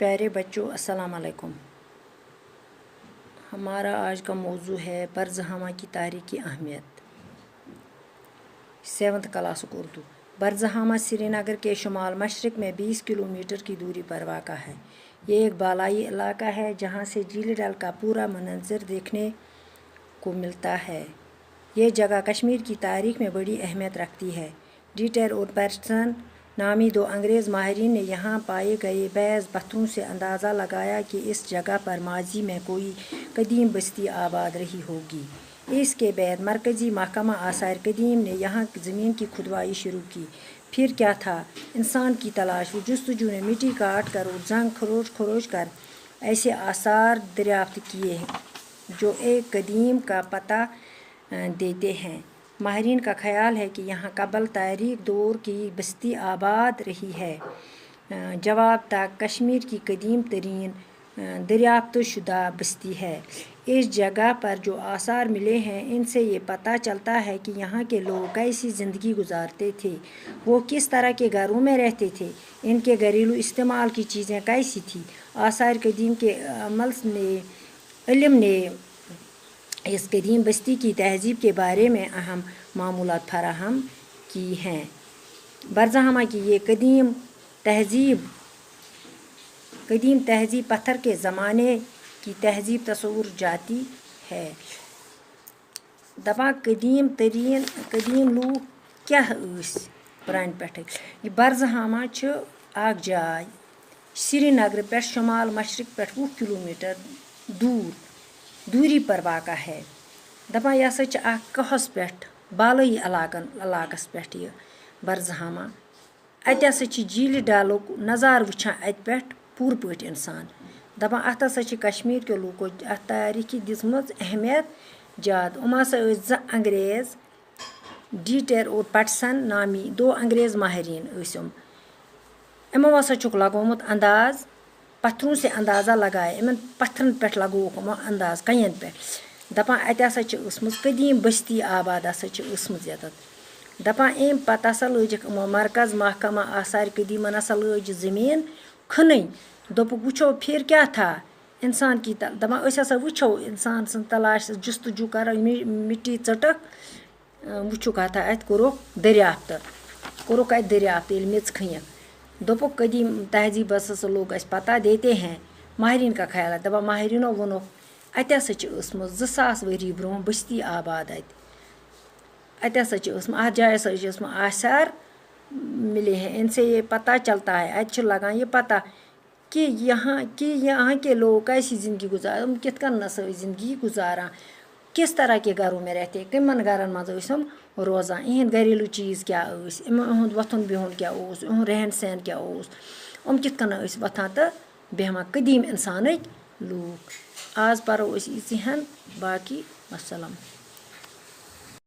प्यारे बच्चों, अस्सलाम वालेकुम। हमारा आज का मौजू है बरज़हामा की तारीख़ी अहमियत। 7th class Urdu. बरज़हामा श्रीनगर के शुमाल मशरक़ में 20 किलोमीटर की दूरी पर वाक़ा है। ये एक बालाई इलाका है जहाँ से झील डल का पूरा मंज़र देखने को मिलता है। ये जगह कश्मीर की तारीख़ में बड़ी अहमियत रखती है। डीटर और पैटरसन नामी 2 अंग्रेज़ माहिरीन ने यहाँ पाए गए बैज़ पत्थरों से अंदाज़ा लगाया कि इस जगह पर माजी में कोई कदीम बस्ती आबाद रही होगी। इसके बाद मरकज़ी महकमा आसार कदीम ने यहाँ ज़मीन की खुदवाई शुरू की। फिर क्या था, इंसान की तलाश व जस्तजू ने मिट्टी काट कर और जंग खरोच कर ऐसे आसार दरियाफ्त किए जो एक कदीम का पता देते हैं। माहिरीन का ख्याल है कि यहाँ कबल तारीख़ दौर की बस्ती आबाद रही है। जवाब तक कश्मीर की कदीम तरीन दरियाफ्त शुदा बस्ती है। इस जगह पर जो आसार मिले हैं इनसे ये पता चलता है कि यहाँ के लोग कैसी ज़िंदगी गुजारते थे, वो किस तरह के घरों में रहते थे, इनके घरेलू इस्तेमाल की चीज़ें कैसी थी। आसार कदीम के इल्म ने इस कदीम बस्ती की तहज़ीब के बारे में अहम मालूमात फराहम की हैं। बरज़हामा की ये कदीम तहज़ीब पत्थर के ज़माने की तहज़ीब तस्वुर जाती है। दपा कदीम लूग क्या पुरान पे बरज़हामा अख जाय श्रीनगर पे शुमाल मशरक़ पे 20 किलोमीटर दूरी पर वाक़ा है। दपा यह हसा कहस पे बालई इलाकस पे यह बरज़हामा। अत हसा झील डालुक नज़ार वुचान अत पे पूर पट इंसान। दपा अत हसा कश्मीर के लूको अत तारीख़ी दिसमज अहमियत ज़्यादा। हसा 2 अंग्रेज़ डीटर और पैटरसन नामी 2 अंग्रेज़ माहिरीन इमो हसा लगोमुत अंदाज़ पत्थरों से अंदाज़ा लगाया। इन पत्थरन पे लगोक अंदाज़ कयन पे। दपा अत हसा कदीम बस्ती आबाद हसा यत। दपा अम पत हसा लजिक मरकज़ महकमा आसार कदीमन हसा लज ज़मीन खन। दोपुक वुचो फिर क्या था इंसान की दपा हसा वुचो इंसान सं तलाश जस्तजू कर मिट्टी चटक वुचुक हथा अत कोरुक दरियाफ्त मेच खयक। दोपुक कदीम तहज़ीबस हसा लोग अस पता देते हैं। माहिरीन का ख्याल है दपा माहिरीनों वोनो अत हसा 2000 वरी ब्रोह बस्ती आबाद अत हसा अत जाय हसा आसार मिले हैं। इनसे ये पता चलता है, अत लगान ये पता कि यहाँ के लोग कैसी ज़िंदगी गुजार, कित कन ज़िंदगी गुजारा, किस तरह के घरों में रहते, कमन घरन मज रोज़ान, इहंद घरेलू चीज़ क्या इहंद वथुन बिहुन क्या इहंद रहन सहन क्या कित कन वथान तो बेहवान कदीम इंसान लूक। आज परो इसी बाकी वस्सलाम।